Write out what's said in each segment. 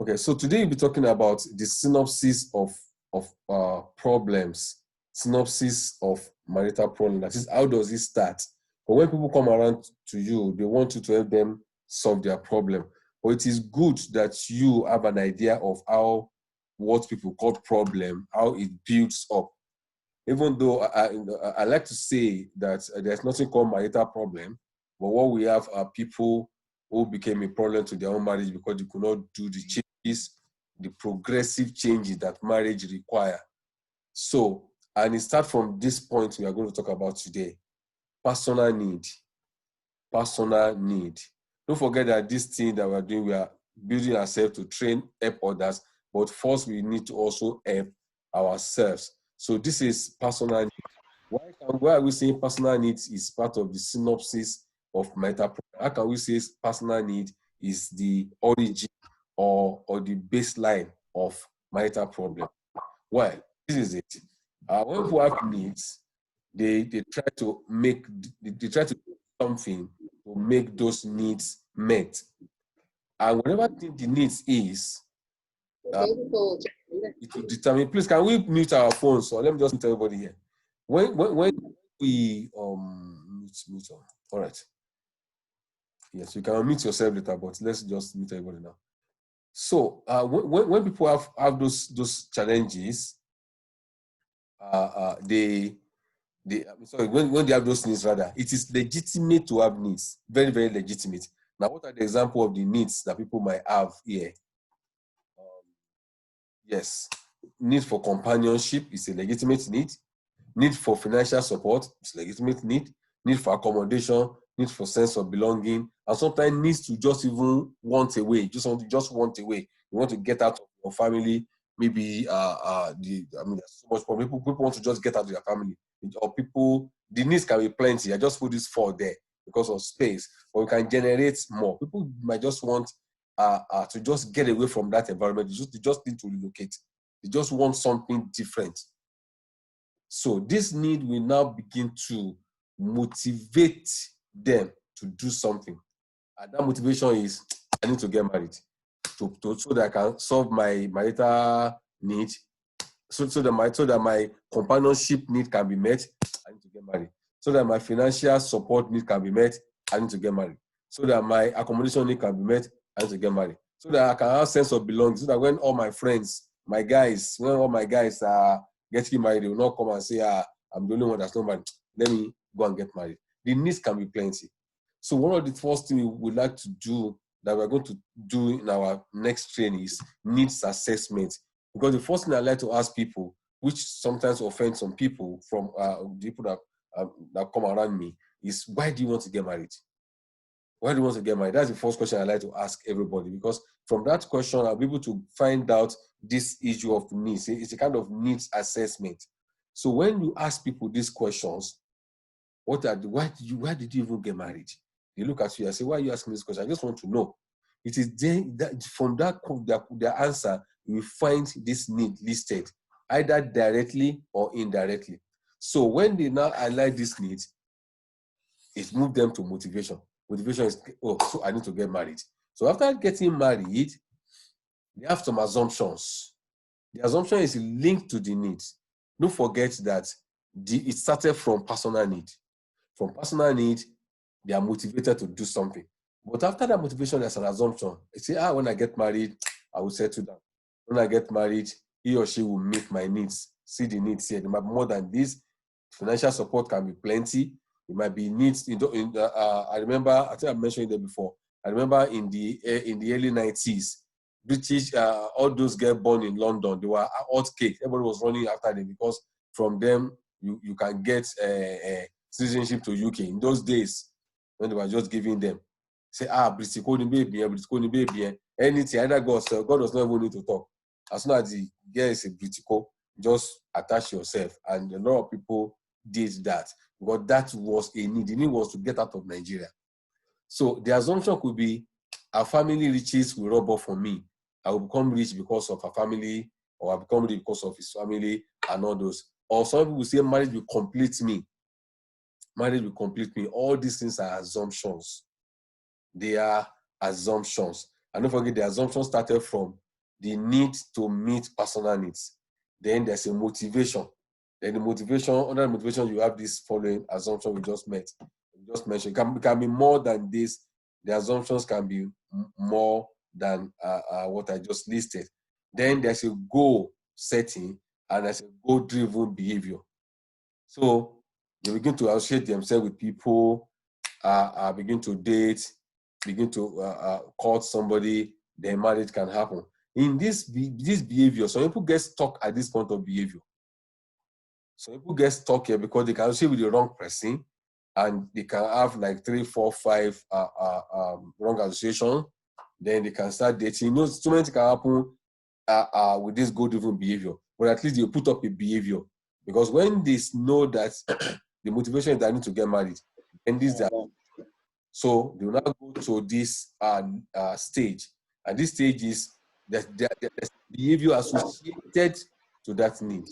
Okay, so today we'll be talking about the synopsis of problems, synopsis of marital problem. That is, how does it start? But when people come around to you, they want you to help them solve their problem. But it is good that you have an idea of how what people call problem, how it builds up. Even though I like to say that there's nothing called marital problem, but what we have are people who became a problem to their own marriage because they could not do the changes, the progressive changes that marriage require. So, and it starts from this point we are going to talk about today, personal need. Personal need. Don't forget that this thing that we're doing, we are building ourselves to train, help others, but first we need to also help ourselves. So this is personal need. Why are we saying personal needs is part of the synopsis of marital problem? How can we say personal need is the origin or the baseline of marital problem? Well, this is it. When people have needs, they try to do something to make those needs met. And whatever the needs is, it will determine. Please, can we mute our phones? So let me just mute everybody here. When we mute on. All right. Yes, you can unmute yourself later, but let's just mute everybody now. So when people have those challenges, when they have those needs, rather, it is legitimate to have needs. Very, very legitimate. Now, what are the examples of the needs that people might have here? Yes, need for companionship is a legitimate need. Need for financial support is a legitimate need. Need for accommodation, need for sense of belonging, and sometimes needs to just even want away. Just want away. You want to get out of your family. Maybe there's so much problem. People want to just get out of their family, or the needs can be plenty. I just put this for there because of space, but we can generate more. People might just want to just get away from that environment. They just need to relocate. They just want something different. So this need will now begin to motivate them to do something. And that motivation is, I need to get married so that I can solve my marital need, so that my companionship need can be met. I need to get married. So that my financial support need can be met. I need to get married. So that my accommodation need can be met. I need to get married. So that I can have a sense of belonging. So that when all my friends, when all my guys are getting married, they will not come and say, I'm the only one that's not married. Let me go and get married. The needs can be plenty. So one of the first things we would like to do, that we're going to do in our next training, is needs assessment. Because the first thing I like to ask people, which sometimes offends some people from the people that come around me, is, why do you want to get married? Why do you want to get married? That's the first question I like to ask everybody, because from that question, I'll be able to find out this issue of needs. It's a kind of needs assessment. So when you ask people these questions, why did you even get married? They look at you and say, why are you asking this question? I just want to know. It is that from their answer, you will find this need listed, either directly or indirectly. So when they now highlight this need, it moves them to motivation. Motivation is, so I need to get married. So after getting married, they have some assumptions. The assumption is linked to the needs. Don't forget that it started from personal need. From personal need, they are motivated to do something. But after that motivation, there's an assumption. They say, when I get married, I will settle down. When I get married, he or she will meet my needs. See the needs here. There might be more than this. Financial support can be plenty. It might be needs. I remember, I think I mentioned it before. I remember in the early 90s, British, all those girls born in London, they were hot cake. Everybody was running after them because from them, you can get citizenship to UK. In those days, when they were just giving them, say, British baby, anything, either God does not even need to talk. As soon as the girl is a British, just attach yourself. And a lot of people did that because that was a need. The need was to get out of Nigeria. So the assumption could be, our family riches will rub off on me. I will become rich because of a family, or I become rich because of his family, and all those. Or some people will say marriage will complete me. Marriage will complete me. All these things are assumptions. They are assumptions. And don't forget, the assumption started from the need to meet personal needs. Then there's a motivation. Then the motivation, under the motivation, you have this following assumption we just mentioned. It can be more than this. The assumptions can be more than what I just listed. Then there's a goal setting and there's a goal-driven behavior. So they begin to associate themselves with people, begin to date, begin to court somebody, then marriage can happen. In this behavior, some people get stuck at this point of behavior. Some people get stuck here because they can associate with the wrong person, and they can have like 3, 4, 5 wrong association. Then they can start dating. You know, so many things can happen with this goal-driven behavior, but at least they put up a behavior. Because when they know that the motivation is that I need to get married, and this that, so they will now go to this stage, and this stage is that there's behavior associated to that need.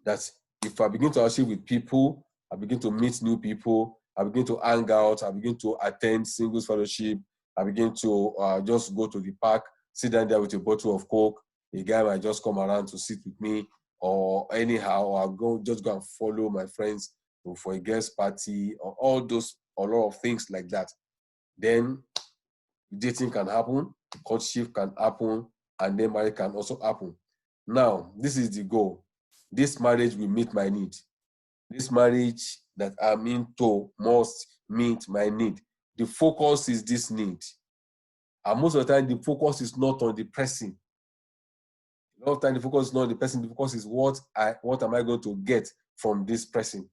That if I begin to associate with people, I begin to meet new people, I begin to hang out, I begin to attend singles fellowship, I begin to just go to the park, sit down there with a bottle of Coke, a guy might just come around to sit with me, or anyhow, or I'll just go and follow my friends for a guest party, or all those, a lot of things like that. Then dating can happen, courtship can happen, and then marriage can also happen. Now, this is the goal. This marriage will meet my need. This marriage that I'm into must meet my need. The focus is this need. And most of the time, the focus is not on the person. A lot of time, the focus is not on the person. The focus is what am I going to get from this person.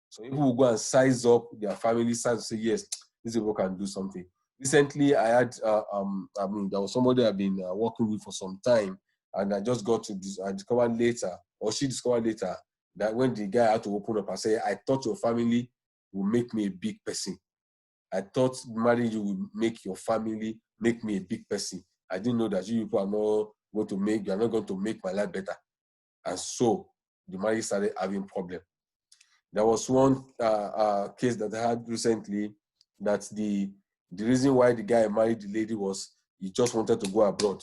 So people will go and size up their family size and say, yes, this people can do something. Recently, I had, there was somebody I've been working with for some time, and I just got to I discovered later, or she discovered later, that when the guy had to open up and say, I thought your family would make me a big person. I thought marrying you would make your family make me a big person. I didn't know that you people are not going to make my life better. And so the marriage started having problem. There was one case that I had recently that the reason why the guy married the lady was he just wanted to go abroad,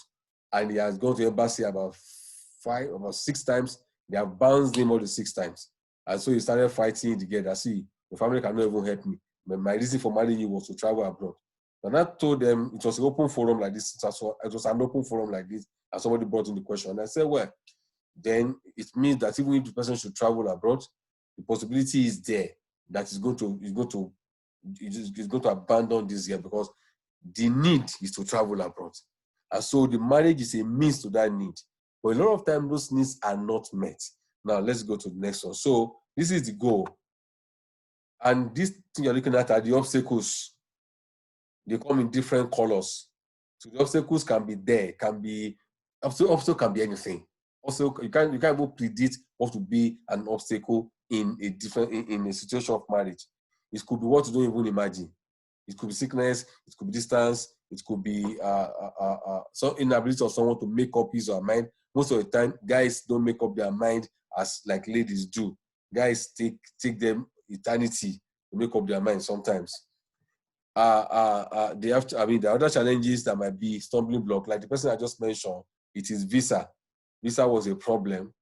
and he has gone to the embassy about 6 times. They have bounced him all the 6 times, and so he started fighting together. See, the family cannot even help me. But my reason for marrying you was to travel abroad. And I told them it was an open forum like this. It was an open forum like this, and somebody brought in the question. And I said, well, then it means that even if the person should travel abroad, the possibility is there that he's going to abandon this year because the need is to travel abroad. And so the marriage is a means to that need. But a lot of times those needs are not met. Now let's go to the next one. So this is the goal. And this thing you're looking at are the obstacles. They come in different colors. So the obstacles can be there, obstacle can be anything. Also, you can't even predict what would be an obstacle in a situation of marriage. It could be what you don't even imagine. It could be sickness, it could be distance, it could be some inability of someone to make up his or her mind. Most of the time, guys don't make up their mind as like ladies do. Guys take them eternity to make up their mind sometimes. They have to, there are other challenges that might be stumbling block, like the person I just mentioned. It is visa. Visa was a problem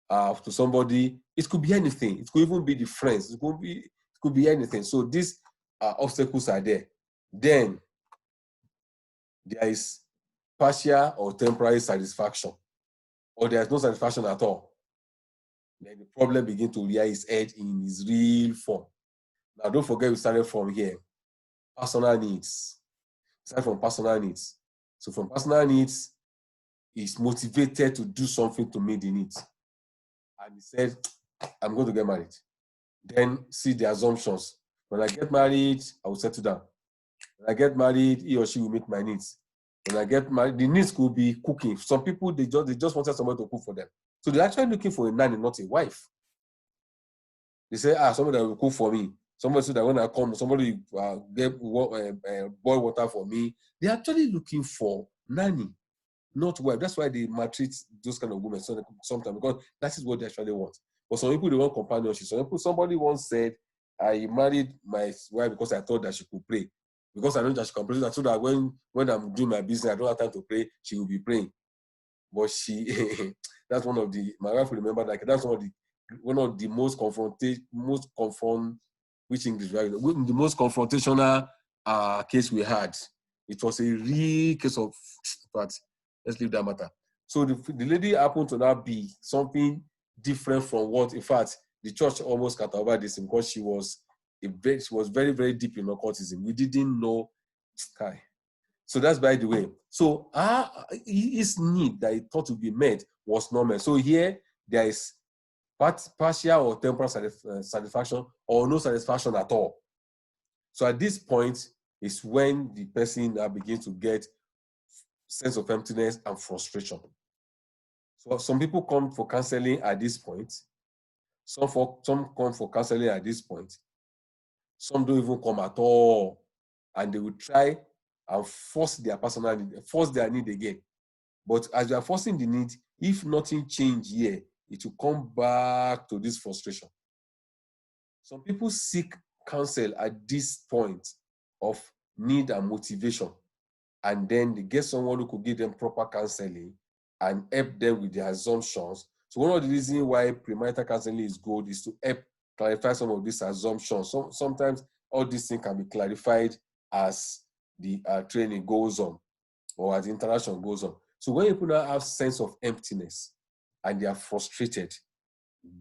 to somebody. It could be anything. It could even be the friends. It could be anything. So these obstacles are there. Then there is partial or temporary satisfaction, or there is no satisfaction at all. Then the problem begins to rear its head in its real form. Now, don't forget we started from here. Personal needs. Start from personal needs. So from personal needs, he's motivated to do something to meet the needs. And he said, I'm going to get married. Then see the assumptions. When I get married, I will settle down. When I get married, he or she will meet my needs. When I get married, the needs could be cooking. Some people, they just wanted somebody to cook for them. So they're actually looking for a nanny, not a wife. They say, somebody that will cook for me. Somebody so that when I come, somebody boil water for me. They're actually looking for nanny, not wife. That's why they maltreat those kind of women sometimes, because that is what they actually want. But some people, they want companionship. Somebody once said, I married my wife because I thought that she could pray. Because I know that she can pray, so that when I'm doing my business, I don't have time to pray, she will be praying. but she, that's one of the, my wife will remember that, that's one of the most which English, right? The most confrontational case we had. It was a real case of, but let's leave that matter. So the lady happened to now be something different from what, in fact, the church almost cut over this because she was very, very deep in occultism. We didn't know. So that's by the way. So his need that he thought to be met was not met. So here there is partial or temporal satisfaction or no satisfaction at all. So at this point is when the person begins to get sense of emptiness and frustration. So some people come for counseling at this point. Some come for counseling at this point. Some don't even come at all, and they will try and force their personal need, force their need again. But as you are forcing the need, if nothing change here, it will come back to this frustration. Some people seek counsel at this point of need and motivation, and then they get someone who could give them proper counseling and help them with their assumptions. So one of the reasons why premarital counseling is good is to help clarify some of these assumptions. Sometimes all these things can be clarified as the training goes on or as the interaction goes on. So when people now have sense of emptiness and they are frustrated,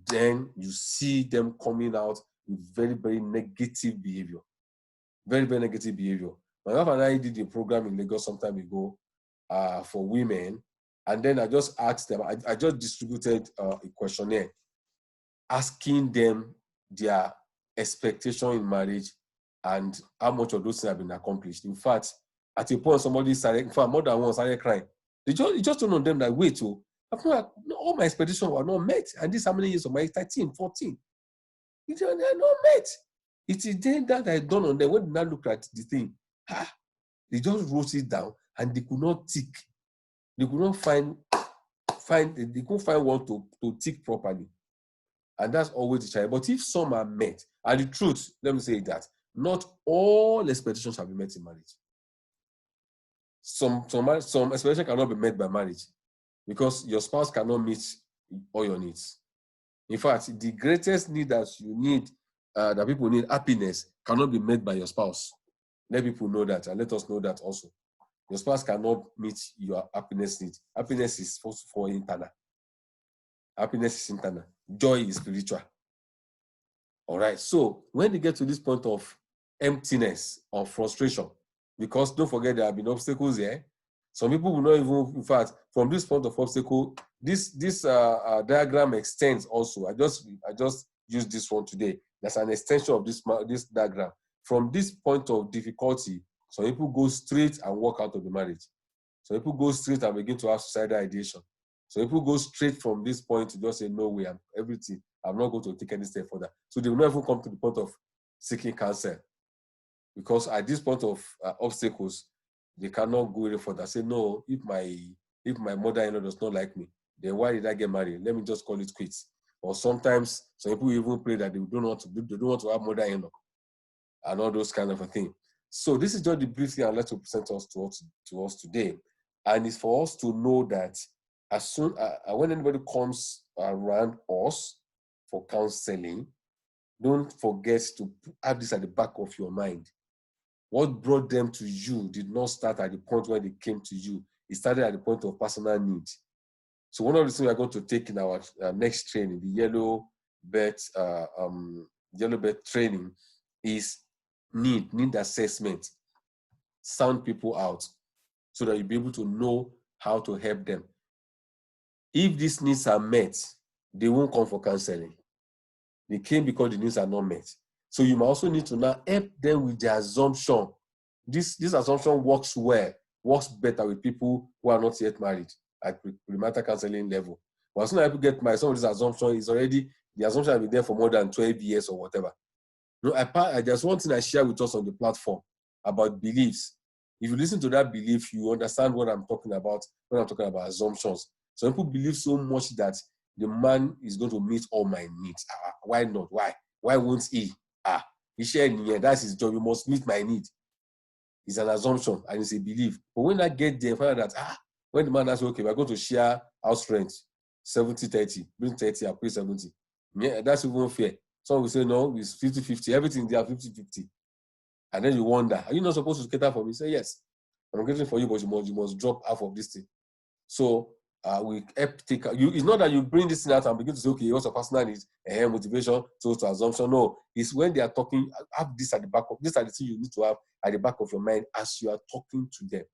then you see them coming out with very, very negative behavior. Very, very negative behavior. My wife and I did a program in Lagos some time ago for women. And then I just asked them, I just distributed a questionnaire asking them their expectation in marriage and how much of those things have been accomplished. In fact, at a point, somebody started, in fact, more than one started crying. It just told on them that, wait, all my expectations were not met. And this how many years of marriage? 13, 14. They are not met. It is then that I dawned on them when they now look at the thing. They just wrote it down and they could not tick. They could not find they couldn't find one to tick properly. And that's always the challenge. But if some are met, and the truth, let me say that, not all expectations have been met in marriage. Some expectations cannot be met by marriage because your spouse cannot meet all your needs. In fact, the greatest need that you need, that people need, happiness, cannot be met by your spouse. Let people know that, and let us know that also. Your spouse cannot meet your happiness need. Happiness is for internal. Happiness is internal. Joy is spiritual. All right. So when they get to this point of emptiness or frustration, because don't forget there have been obstacles here. Some people will not even, in fact, from this point of obstacle, this diagram extends also. I just used this one today. That's an extension of this diagram. From this point of difficulty, some people go straight and walk out of the marriage. Some people go straight and begin to have suicidal ideation. Some people go straight from this point to just say, no way, I'm not going to take any step further. So they will never come to the point of seeking counsel. Because at this point of obstacles, they cannot go any further. Say, no, if my mother-in-law does not like me, then why did I get married? Let me just call it quits. Or sometimes some people even pray that they don't want to have mother-in-law and all those kind of a thing. So this is just the brief thing I'd like to present us to us today. And it's for us to know that as soon when anybody comes around us for counseling, don't forget to have this at the back of your mind. What brought them to you did not start at the point where they came to you. It started at the point of personal need. So one of the things we are going to take in our next training, the yellow belt training, is need assessment. Sound people out so that you'll be able to know how to help them. If these needs are met, they won't come for counseling. They came because the needs are not met. So you might also need to now help them with their assumption. This assumption works better with people who are not yet married at premarital counseling level. But as soon as people get married, some of this assumption is already, the assumption has been there for more than 12 years or whatever. There's one thing I share with us on the platform about beliefs. If you listen to that belief, you understand what I'm talking about when I'm talking about assumptions. Some people believe so much that the man is going to meet all my needs. Why not? Why? Why won't he? He shared in here. That's his job. You must meet my need. It's an assumption and it's a belief. But when I get there, I find out that When the man asks, okay, we're going to share house rent, 70-30, bring 30, I pay 70. Yeah, that's even fair. Some will say, no, it's 50-50, everything there 50-50. And then you wonder, are you not supposed to cater for me? Say, yes, I'm catering for you, but you must drop half of this thing. So we help take you. It's not that you bring this thing out and begin to say, okay, what's your personal needs, motivation, to assumption. No, it's when they are talking, have this at the back of, these are the things you need to have at the back of your mind as you are talking to them.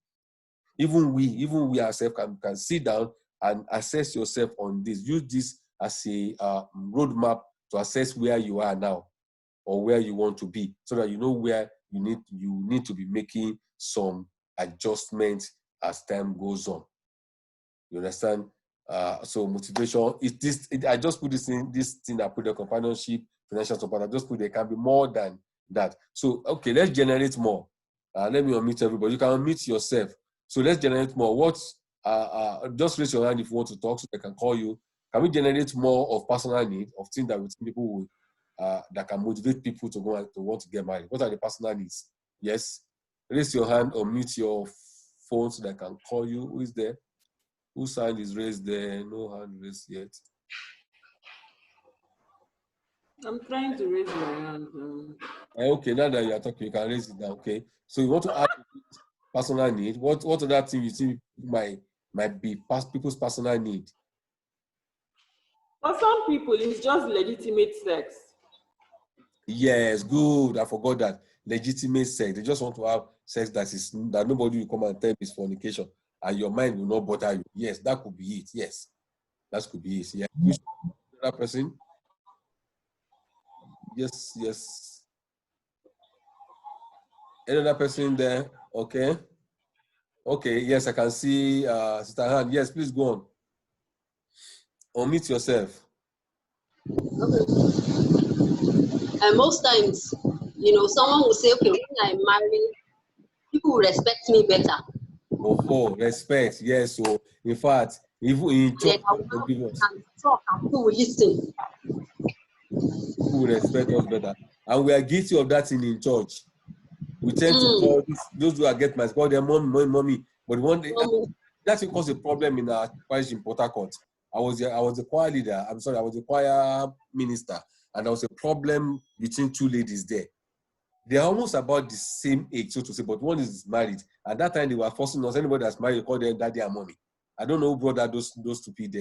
Even we ourselves can sit down and assess yourself on this. Use this as a roadmap to assess where you are now or where you want to be, so that you know where you need to be making some adjustments as time goes on. You understand? So motivation is this. I just put this thing. I put the companionship, financial support. I just put there can be more than that. So okay, let's generate more. Let me unmute everybody. You can unmute yourself. So let's generate more. What? Just raise your hand if you want to talk, so I can call you. Can we generate more of personal need, of things that we think people will that can motivate people to go and to want to get married? What are the personal needs? Yes. Raise your hand or mute your phone so that I can call you. Who is there? Whose hand is raised there? No hand raised yet. I'm trying to raise my hand. Okay, now that you are talking, you can raise it now. Okay. So you want to add personal need. What other thing you think might be people's personal need? For some people, it's just legitimate sex. Yes, good. I forgot that. Legitimate sex. They just want to have sex that nobody will come and tell is fornication, and your mind will not bother you. Yes, that could be it. Yes, that could be it. Yeah. Which other person? Yes, yes. Another person there? Okay. Okay, yes, I can see Sister Han. Yes, please go on. Unmute yourself. And most times, someone will say, okay, when I marry, people will respect me better. Oh, respect. Yes. So, in fact, even in church, and talk and people will listen. People will respect us better. And we are guilty of that in church. We tend to call those who are get married, call them mommy. But one day, that's because the problem in our parish in Port Harcourt. I was a choir leader. I'm sorry, I was a choir minister, and there was a problem between two ladies there. They are almost about the same age, so to say, but one is married. At that time, they were forcing us. Anybody that's married, call them daddy and mommy. I don't know who brought that those stupid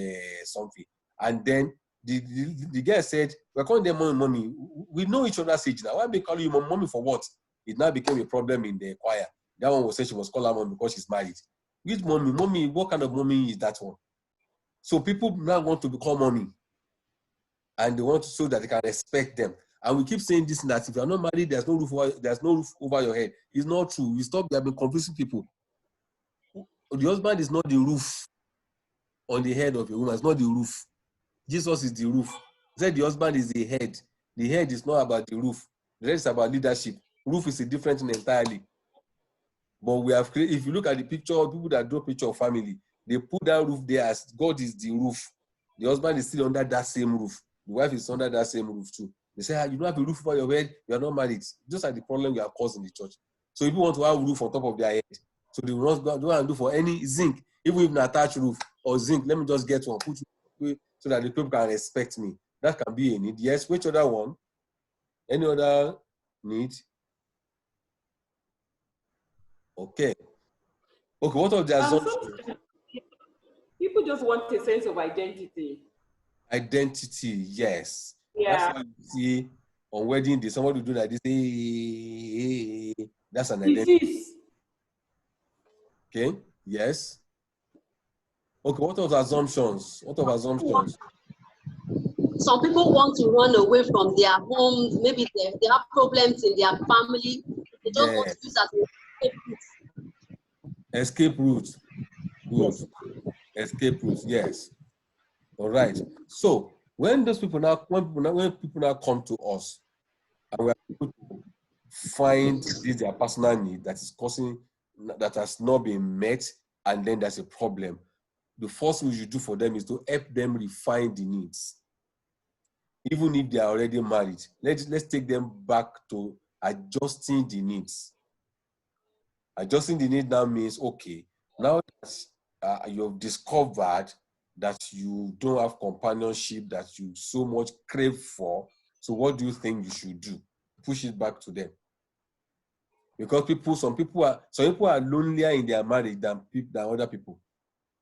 something. And then the guy said, "We're calling them mommy. We know each other's age now. Why be calling you mommy for what?" It now became a problem in the choir. That one was saying she was called her mom because she's married. Which mommy? Mommy, what kind of mommy is that one? So people now want to become mommy. And they want to show that they can respect them. And we keep saying this, that if you're not married, there's no roof over your head. It's not true. We have been confusing people. The husband is not the roof on the head of a woman. It's not the roof. Jesus is the roof. He said the husband is the head. The head is not about the roof. The head is about leadership. Roof is a different thing entirely. But we have created, if you look at the picture, people that draw picture of family, they put that roof there as God is the roof. The husband is still under that same roof. The wife is under that same roof too. They say, you don't have a roof over your head, you are not married. Those are the problem we are causing in the church. So people want to have a roof on top of their head. So they will not go and do for any zinc, even if an attached roof or zinc, let me just get one, put it so that the people can respect me. That can be a need. Yes, which other one? Any other need? Okay. Okay, what of the assumptions? People just want a sense of identity. Identity, yes. Yeah. That's why you see on wedding day, somebody do like this. Hey, that's an identity. Okay, yes. Okay, what of assumptions? What of assumptions? Some people want to run away from their homes. Maybe they have problems in their family. They just want to use as an escape route. Good. Escape route, yes. All right. So when people now come to us and we are able to find this their personal need that has not been met, and then there's a problem, the first thing we should do for them is to help them refine the needs. Even if they are already married, let's take them back to adjusting the needs. Adjusting the need now means, okay, now that you've discovered that you don't have companionship that you so much crave for. So what do you think you should do? Push it back to them. Because some people are lonelier in their marriage than other people.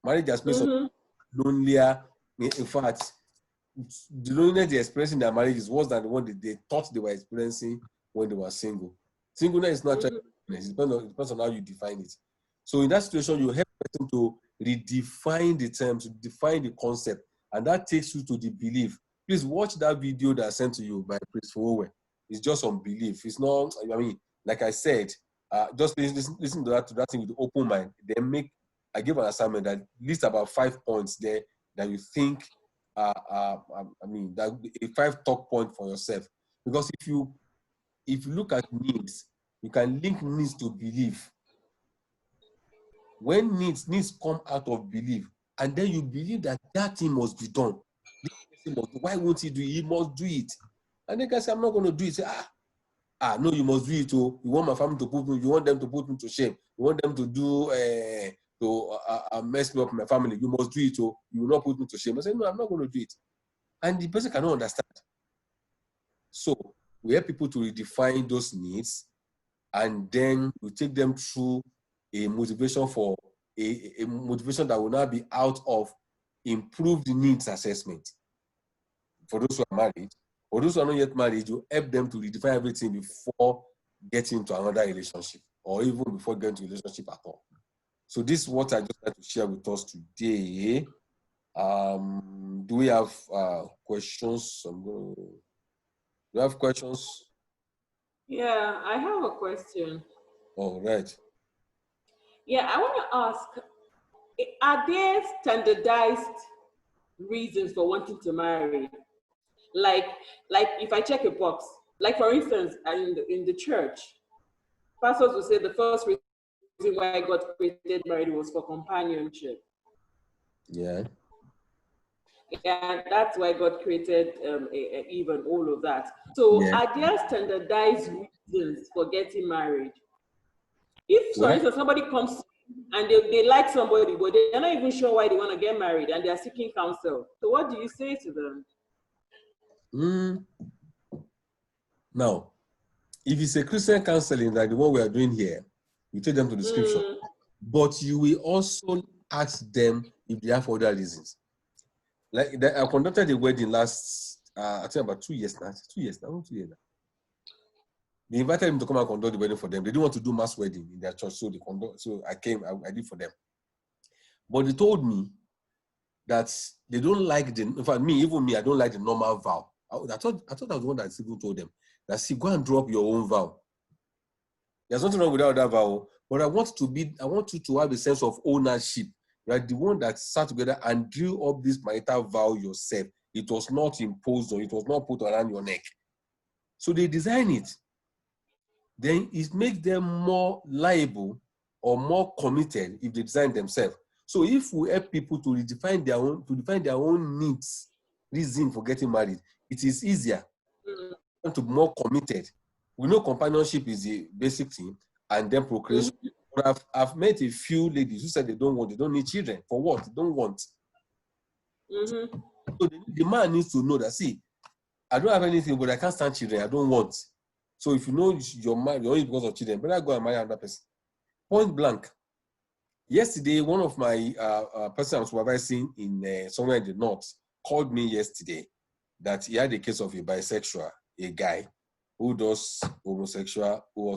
Marriage has made some lonelier. In fact, the loneliness they experience in their marriage is worse than the one that they thought they were experiencing when they were single. Singleness is not just loneliness. It depends on how you define it. So in that situation, you help the person to redefine the terms, to define the concept, and that takes you to the belief. Please watch that video that I sent to you by Chris Owe. It's just on belief. It's not, I mean, like I said, just listen to that thing with the open mind. Then I give an assignment that list about 5 points there that you think, that a 5 talk point for yourself. Because if you look at needs, you can link needs to belief. When needs come out of belief, and then you believe that thing must be done. Why won't he do it? He must do it. And they can say, I'm not going to do it. Say, no, you must do it. Oh, you want my family to put me, you want them to put me to shame. You want them to do, mess me up in my family. You must do it. Oh, you will not put me to shame. I say, no, I'm not going to do it. And the person cannot understand. So we help people to redefine those needs, and then we take them through a motivation for a motivation that will now be out of improved needs assessment. For those who are married, or those who are not yet married, you help them to redefine everything before getting into another relationship, or even before getting to a relationship at all. So this is what I just like to share with us today. Do we have questions? Do you have questions? Yeah, I have a question. All right. Yeah, I want to ask, are there standardized reasons for wanting to marry? Like if I check a box, like for instance, in the church, pastors will say the first reason why God created marriage was for companionship. Yeah. And that's why God created Eve and all of that. So Yeah. are there standardized reasons for getting married? If, for instance, somebody comes and they like somebody, but they're not even sure why they want to get married and they're seeking counsel, so what do you say to them? Now, if it's a Christian counseling like the one we are doing here, you take them to the scripture, but you will also ask them if they have other reasons. Like I conducted a wedding last, I think about 2 years now. 2 years now. They invited me to come and conduct the wedding for them. They didn't want to do mass wedding in their church, so I came. I did for them. But they told me that they don't like in fact, even me, I don't like the normal vow. I thought I was the one that even told them that, see, go and drop your own vow. There's nothing wrong with that vow, but I want you to have a sense of ownership. You are the one that sat together and drew up this marital vow yourself. It was not imposed, or it was not put around your neck. So they design it. Then it makes them more liable or more committed if they design themselves. So if we help people to define their own needs, reason for getting married, it is easier to be more committed. We know companionship is the basic thing, and then procreation. But I've met a few ladies who said they don't need children. For what? They don't want. So the man needs to know that, see, I don't have anything, but I can't stand children. I don't want. So if you know you're married only because of children, better go and marry another person. Point blank. Yesterday, one of my person I'm supervising in somewhere in the north called me yesterday that he had a case of a bisexual, a guy who does homosexual, who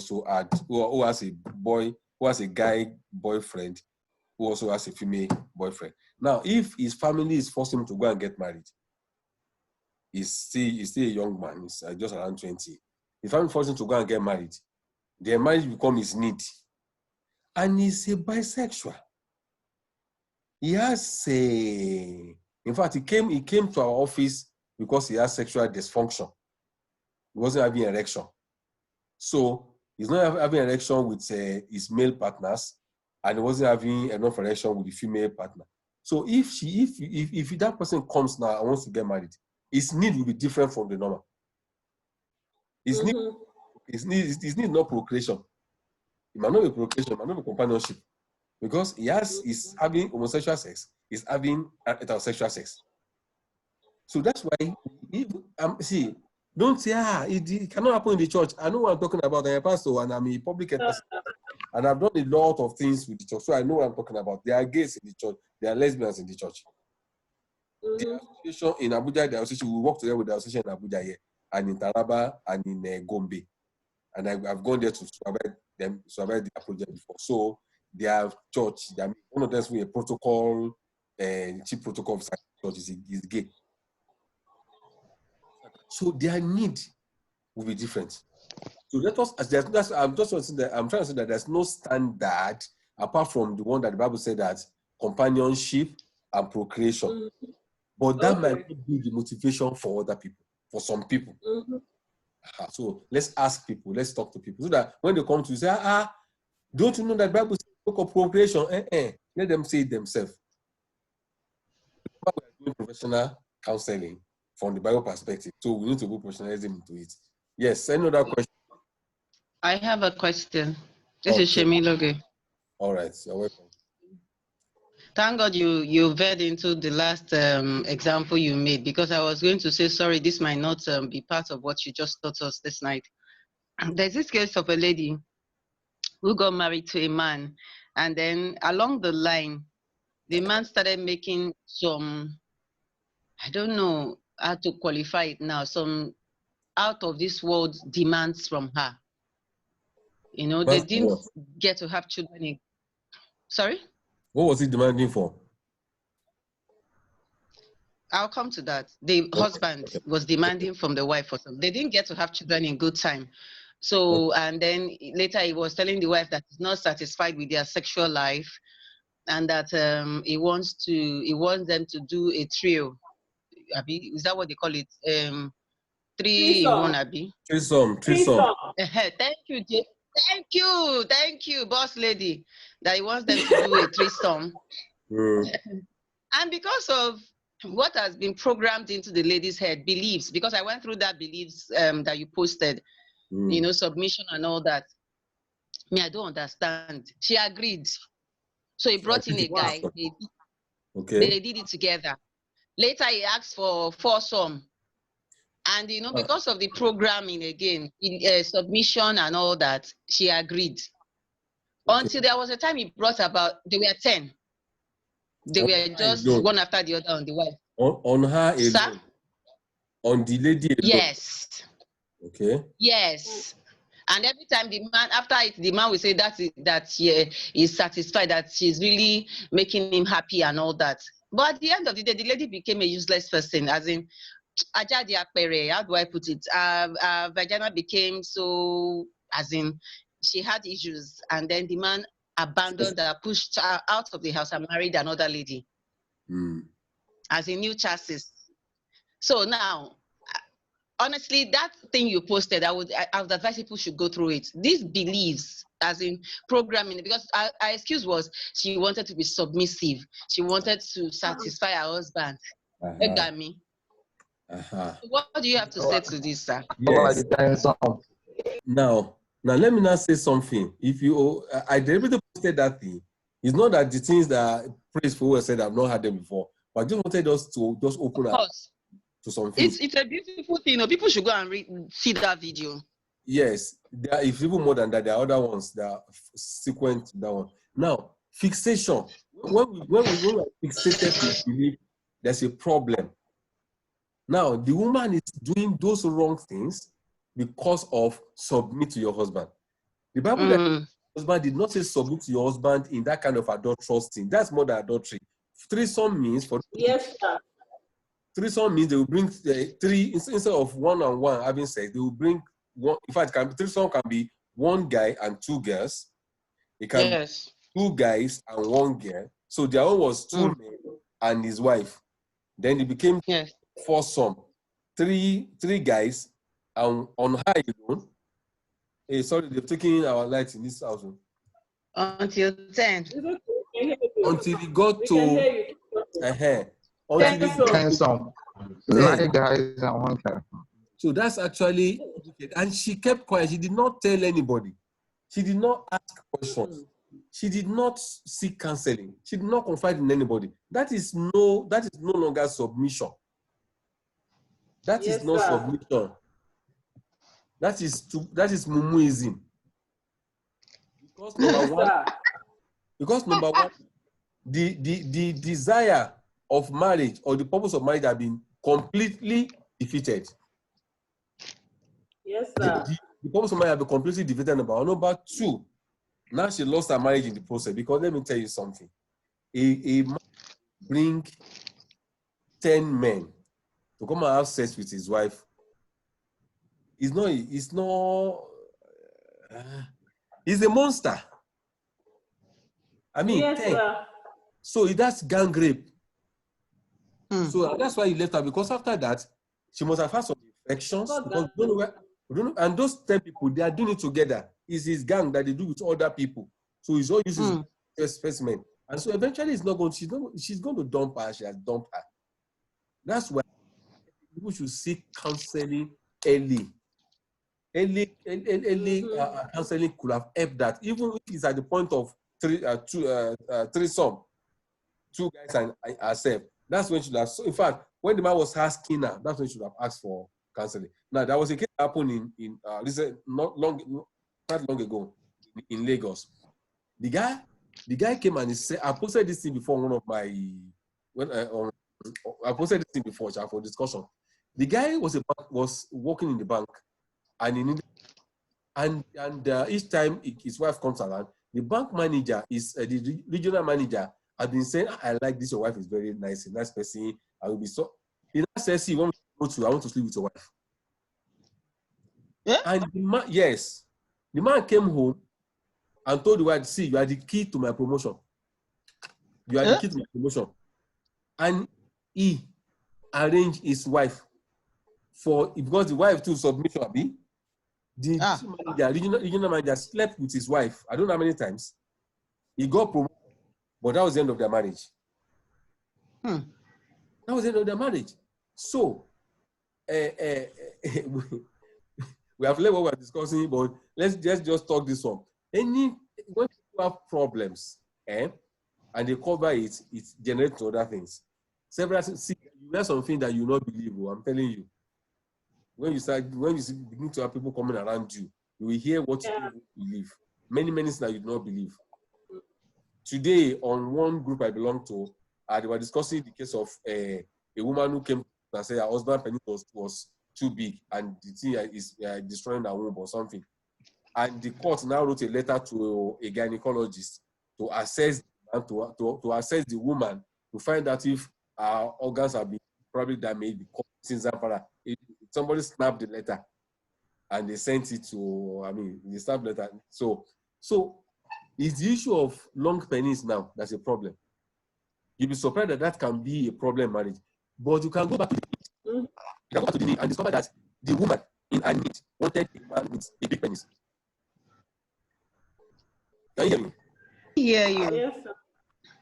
has a guy boyfriend, who also has a female boyfriend. Now, if his family is forcing him to go and get married, he's still a young man, he's just around 20. His family forcing him to go and get married, their marriage becomes his need. And he's a bisexual. He has in fact, he came to our office because he has sexual dysfunction. He wasn't having erection. So he's not having erection with his male partners, and he wasn't having enough erection with the female partner. So if that person comes now and wants to get married, his need will be different from the normal. His need not procreation. It might not be procreation, it might not be companionship. because he's having homosexual sex, he's having heterosexual sex. So that's why, see, don't say, it cannot happen in the church. I know what I'm talking about. I'm a pastor and I'm a public person. And I've done a lot of things with the church, so I know what I'm talking about. There are gays in the church, there are lesbians in the church. The association in Abuja, the association, we work together with the association in Abuja here, and in Taraba, and in Gombe. And I've gone there to survive the project before. So their church, one of them is a protocol, chief protocol of church is gay. So their need will be different. So let us, I'm trying to say that there's no standard apart from the one that the Bible said, that companionship and procreation. But that might not be the motivation for other people, for some people. So let's ask people, let's talk to people, so that when they come to you, say, don't you know that the Bible says of procreation? Let them say it themselves. We're doing professional counseling from the Bible perspective, so we need to put professionalism into it. Yes, any other question? I have a question. This is Shemiloge. All right, you're welcome. Thank God you veered into the last example you made, because I was going to say, sorry, this might not be part of what you just taught us this night. There's this case of a lady who got married to a man, and then along the line, the man started making some, I don't know how to qualify it now, some out of this world demands from her. You know, they didn't get to have children. Sorry? What was he demanding for? I'll come to that. The husband was demanding from the wife for something. They didn't get to have children in good time. So, and then later he was telling the wife that he's not satisfied with their sexual life, and that he wants them to do a trio. Abi, is that what they call it? 3 in 1, Abi? Threesome. Thank you, boss lady. That he wants them to do a threesome. And because of what has been programmed into the lady's head, beliefs, because I went through that beliefs that you posted, you know, submission and all that. Me, I don't understand. She agreed. So he brought in a guy. They did it together. Later, he asked for foursome. And, you know, because of the programming again, submission and all that, she agreed. Until there was a time he brought about, they were 10. They were just one after the other on the wife. On her alone? Sir? On the lady alone? Yes. Okay. Yes. And every time the man, after it, the man will say that he's satisfied, that she's really making him happy and all that. But at the end of the day, the lady became a useless person, as in, how do I put it? Vagina became so, as in, she had issues, and then the man abandoned her, pushed her out of the house and married another lady. As a new chassis. So now, honestly, that thing you posted, I would advise people should go through it. These beliefs, as in programming, because our excuse was she wanted to be submissive. She wanted to satisfy her husband. What do you have to say to this, sir? Yes. Now, let me not say something. If you, I deliberately posted that thing. It's not that the things that praise for were said I've not had them before, but I just wanted us to just open up to some things. It's a beautiful thing. You know, people should go and see that video. Yes, there is even more than that. There are other ones that are sequent to that one. Now, fixation. When we are fixated to believe, there's a problem. Now, the woman is doing those wrong things because of submit to your husband. The Bible that your husband did not say submit to your husband in that kind of adulterous thing. That's more than adultery. Threesome means for threesome means they will bring three instead of one-on-one having sex. They will bring one. In fact, threesome can be one guy and 2 girls. It can be 2 guys and 1 girl. So their own was 2 men and his wife. Then it became foursome, 3 guys, and on her alone. Hey, sorry, they've taken our lights in this house. Until 10. Until it got to until 10 some. 9 guys and 1 girl. So that's actually, and she kept quiet. She did not tell anybody. She did not ask questions. she did not seek counseling. She did not confide in anybody. That is no longer submission. That Yes, is not sir. submission. That is mumuism. Because number one, the desire of marriage or the purpose of marriage have been completely defeated. Yes, sir. The purpose of marriage have been completely defeated. Number two, now she lost her marriage in the process. Because let me tell you something. A man bring 10 men to come and have sex with his wife. He's a monster. I mean, yes, 10. sir. So that's gang rape. So that's why he left her, because after that, she must have had some infections. Because and those 10 people, they are doing it together. It's his gang that they do with other people. So he's all uses specimen. And so eventually she's going to dump her. She has dumped her. That's why people should seek counseling early. Early counseling could have helped that, even if it's at the point of threesome, 2 guys and herself. That's when she should have. So in fact, when the man was asking her, that's when she should have asked for counseling. Now, there was a case that happened in not long ago in Lagos. The guy came and he said, I posted this thing before one of my I posted this thing before for discussion. The guy was working in the bank, and he needed, and each time his wife comes around, the bank manager is the regional manager has been saying, I like this, your wife is very nice, a nice person. I will be so. He now says, see, I want to sleep with your wife. Yeah? And the man came home and told the wife, see, you are the key to my promotion. You are the key to my promotion. And he arranged his wife because the wife too submission. The regional manager slept with his wife. I don't know how many times. He got promoted, but that was the end of their marriage. That was the end of their marriage. So, we have left what we're discussing, but let's just talk this one. When people have problems, and they cover it, it generates other things. Several things. See, you have something that you not believe. I'm telling you. When you begin to have people coming around you, you will hear what you don't believe. Many things that you do not believe. Today, on one group I belong to, they were discussing the case of a woman who came and said her husband's penis was too big and the thing is destroying her womb or something. And the court now wrote a letter to a gynecologist to assess to assess the woman to find out if her organs have been probably damaged because somebody snapped the letter and they sent it to, they snapped the letter. So it's the issue of long penis now that's a problem. You'll be surprised that can be a problem in marriage. But you can go back to the need and discover that the woman in her need wanted a man with a big penis. Can you hear me? Hear you. Yes, sir.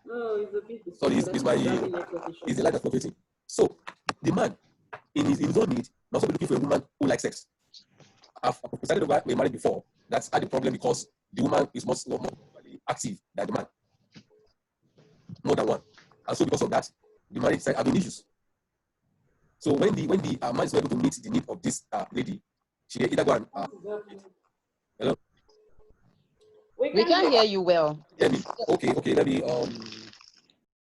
No, it's a bit. Sorry, it's the light that's prophetic. So the man in his own need must be looking for a woman who likes sex. I've decided over a marriage before that's had a problem because the woman is more active than the man. More than one. And so because of that, the marriage is having issues. So when the man is able to meet the need of this lady, she either go and hello? We can hear you well. Hear me? Okay, let me